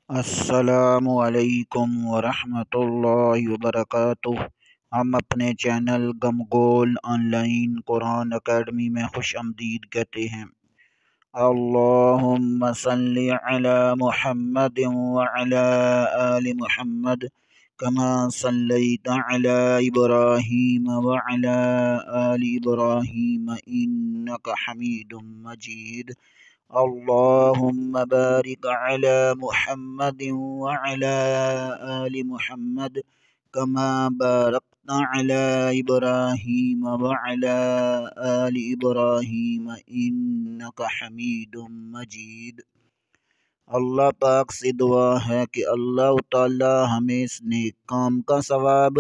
السلام علیکم ورحمۃ اللہ وبرکاتہ۔ ہم اپنے چینل گم گول آن لائن قرآن اکیڈمی میں خوش آمدید کہتے ہیں۔ اللہم صلی علی محمد وعلی آل محمد کما صلیت علی ابراہیم وعلی آل ابراہیم انک حمید مجید۔ اللہم بارک علی محمد وعلی آل محمد کما بارکت علی ابراہیم وعلی آل ابراہیم انک حمید مجید۔ اللہ پاک سے دعا ہے کہ اللہ تعالی ہمیں اس نیک کام کا ثواب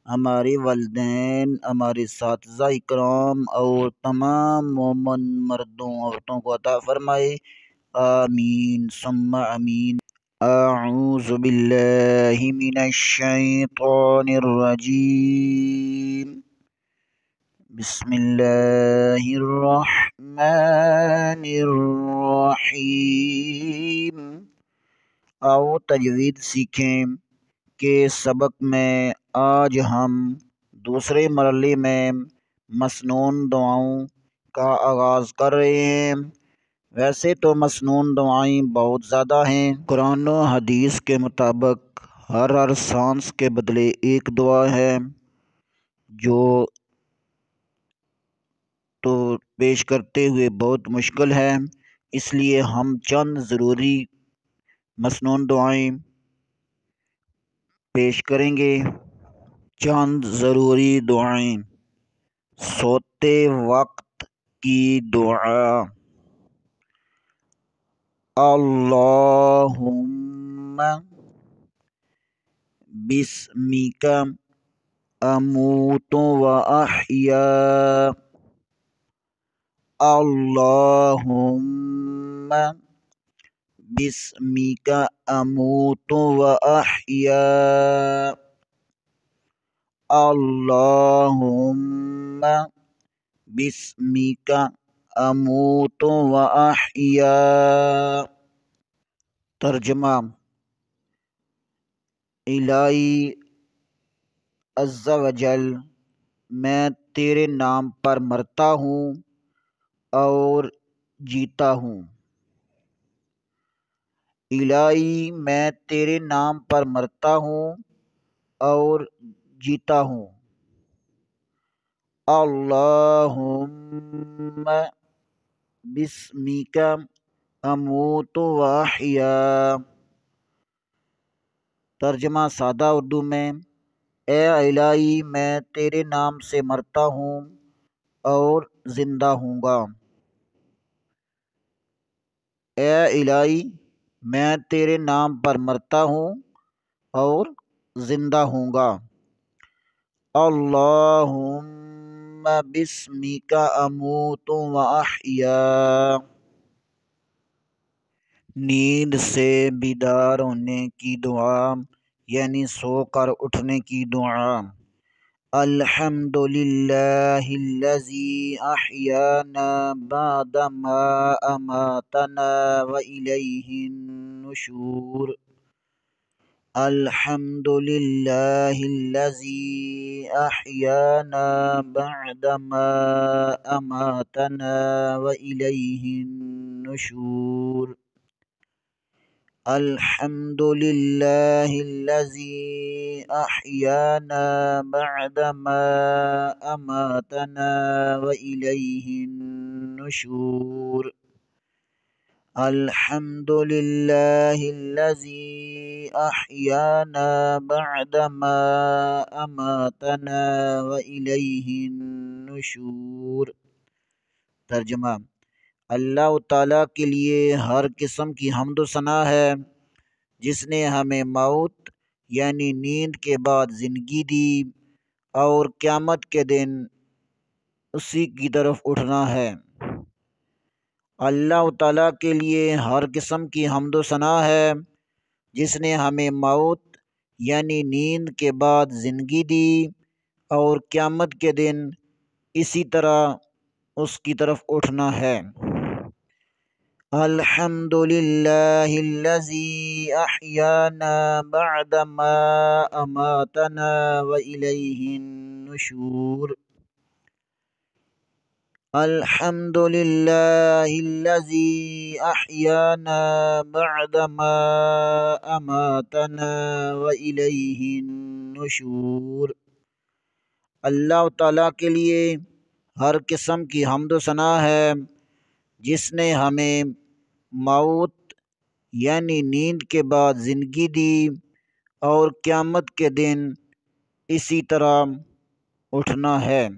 ہمارے والدین، ہمارے اساتذہ اکرام اور تمام مومن مردوں عورتوں کو عطا فرمائے، آمین ثم آمین۔ اعوذ باللہ من الشیطان الرجیم، بسم اللہ الرحمن الرحیم۔ آؤ تجوید سیکھیں کہ سبق میں آج ہم دوسرے مرحلے میں مسنون دعاؤں کا آغاز کر رہے ہیں۔ ویسے تو مسنون دعائیں بہت زیادہ ہیں۔ قرآن و حدیث کے مطابق ہر سانس کے بدلے ایک دعا ہے جو تو پیش کرتے ہوئے بہت مشکل ہے، اس لیے ہم چند ضروری مسنون دعائیں پیش کریں گے۔ چند ضروری دعائیں۔ سوتے وقت کی دعا: اللہم بسمک اموت و احیا، اللہم بسمک اموت و احیا، اللہم بسمک اموت و احیا۔ ترجمہ: الہی عز و جل، میں تیرے نام پر مرتا ہوں اور جیتا ہوں۔ الہی میں تیرے نام پر مرتا ہوں اور جیتا ہوں۔ اللہم بسمک اموت و احیا۔ ترجمہ سادہ اردو میں: اے الہی میں تیرے نام سے مرتا ہوں اور زندہ ہوں گا۔ اے الہی میں تیرے نام پر مرتا ہوں اور زندہ ہوں گا۔ اللہم بسمک اموت و احیا۔ نیند سے بیدار ہونے کی دعا یعنی سو کر اٹھنے کی دعا: الحمدللہ الذی احیانا بعد ما اماتنا والیہ النشور۔ الحمدللہ الذی احیانا بعد ما اماتنا والیہ النشور۔ الحمدللہ الذی احیانا بعد ما اماتنا والیہ النشور۔ الحمدللہ الذی احیانا بعد ما اماتنا والیہ النشور۔ ترجمہ: اللہ تعالیٰ کے لیے ہر قسم کی حمد و ثنا ہے جس نے ہمیں موت یعنی نیند کے بعد زندگی دی اور قیامت کے دن اسی کی طرف اٹھنا ہے۔ اللہ تعالیٰ کے لیے ہر قسم کی حمد و ثنا ہے جس نے ہمیں موت یعنی نیند کے بعد زندگی دی اور قیامت کے دن اسی طرح اس کی طرف اٹھنا ہے۔ الحمد للہ الذی احیانا بعدما اماتنا والیہ النشور الحمد للہ الذی احیانا بعدما اماتنا والیہ النشور۔ اللہ تعالیٰ کے لیے ہر قسم کی حمد و ثنا ہے جس نے ہمیں موت یعنی نیند کے بعد زندگی دی اور قیامت کے دن اسی طرح اٹھنا ہے۔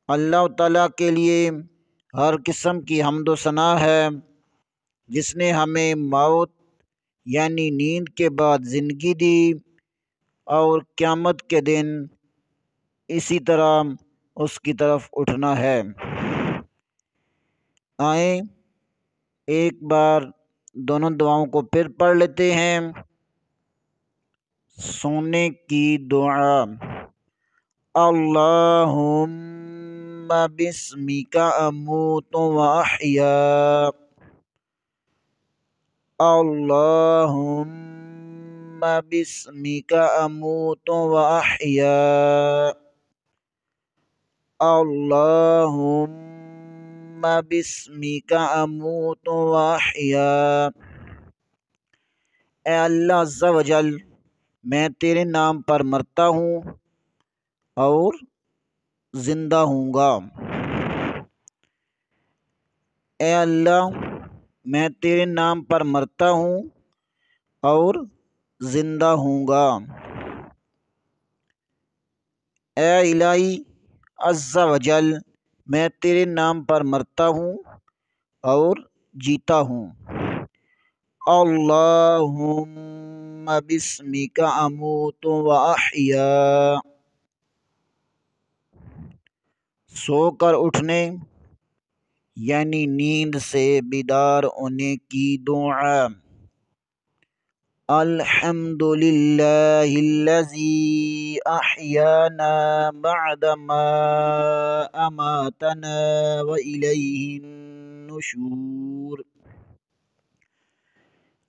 اللہ تعالیٰ کے لیے ہر قسم کی حمد و ثنا ہے جس نے ہمیں موت یعنی نیند کے بعد زندگی دی اور قیامت کے دن اسی طرح اس کی طرف اٹھنا ہے۔ آئیں ایک بار دونوں دعاؤں کو پھر پڑھ لیتے ہیں۔ سونے کی دعا۔ اللہم بسمک اموت و احیا، اللہم بسمک اموت و احیا، اللہم بسمک اموت و احیا۔ اے اللہ عز و جل، میں تیرے نام پر مرتا ہوں اور زندہ ہوں گا۔ اے اللہ، میں تیرے نام پر مرتا ہوں اور زندہ ہوں گا۔ اے الہی عز و جل، میں تیرے نام پر مرتا ہوں اور جیتا ہوں۔ اللہم بسمک اموت و احیا۔ سو کر اٹھنے یعنی نیند سے بیدار ہونے کی دعا۔ الحمد للہ الذی احیانا بعدما اماتنا والیہ النشور۔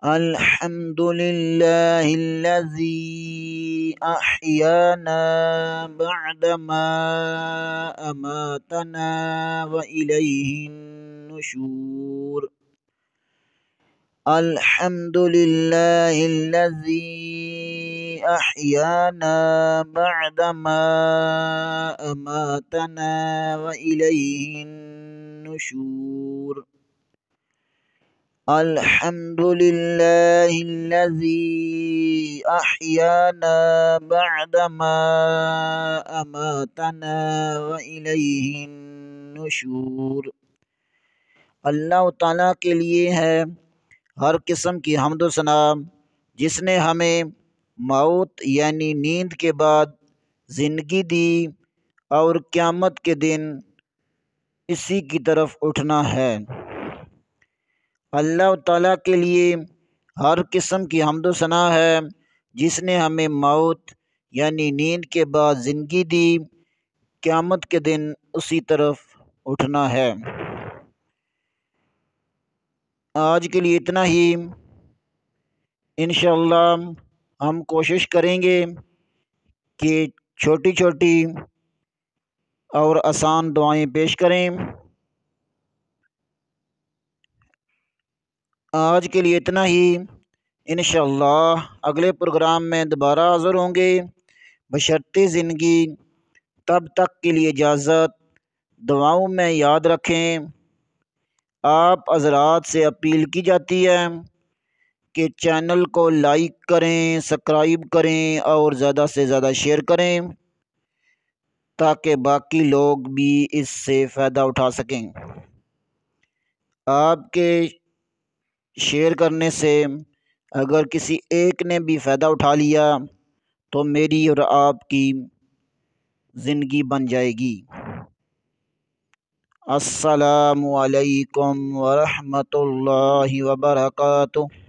الحمد للہ الذی احیانا بعدما اماتنا والیہ النشور۔ الحمد للہ الذی احیانا بعدما اماتنا والیہ النشور۔ الحمد للہ الذی احیانا بعدما اماتنا والیہ النشور۔ اللہ تعالیٰ کے لیے ہے ہر قسم کی حمد و ثنا جس نے ہمیں موت یعنی نیند کے بعد زندگی دی اور قیامت کے دن اسی کی طرف اٹھنا ہے۔ اللہ تعالیٰ کے لیے ہر قسم کی حمد و ثنا ہے جس نے ہمیں موت یعنی نیند کے بعد زندگی دی، قیامت کے دن اسی طرف اٹھنا ہے۔ آج کے لیے اتنا ہی۔ انشاءاللہ ہم کوشش کریں گے کہ چھوٹی چھوٹی اور آسان دعائیں پیش کریں۔ آج کے لیے اتنا ہی۔ انشاءاللہ اگلے پروگرام میں دوبارہ حاضر ہوں گے بشرطِ زندگی۔ تب تک کے لیے اجازت۔ دعاؤں میں یاد رکھیں۔ آپ حضرات سے اپیل کی جاتی ہے کہ چینل کو لائک کریں، سبسکرائب کریں اور زیادہ سے زیادہ شیئر کریں تاکہ باقی لوگ بھی اس سے فائدہ اٹھا سکیں۔ آپ کے شیئر کرنے سے اگر کسی ایک نے بھی فائدہ اٹھا لیا تو میری اور آپ کی زندگی بن جائے گی۔ السلام علیکم ورحمۃ اللہ وبرکاتہ۔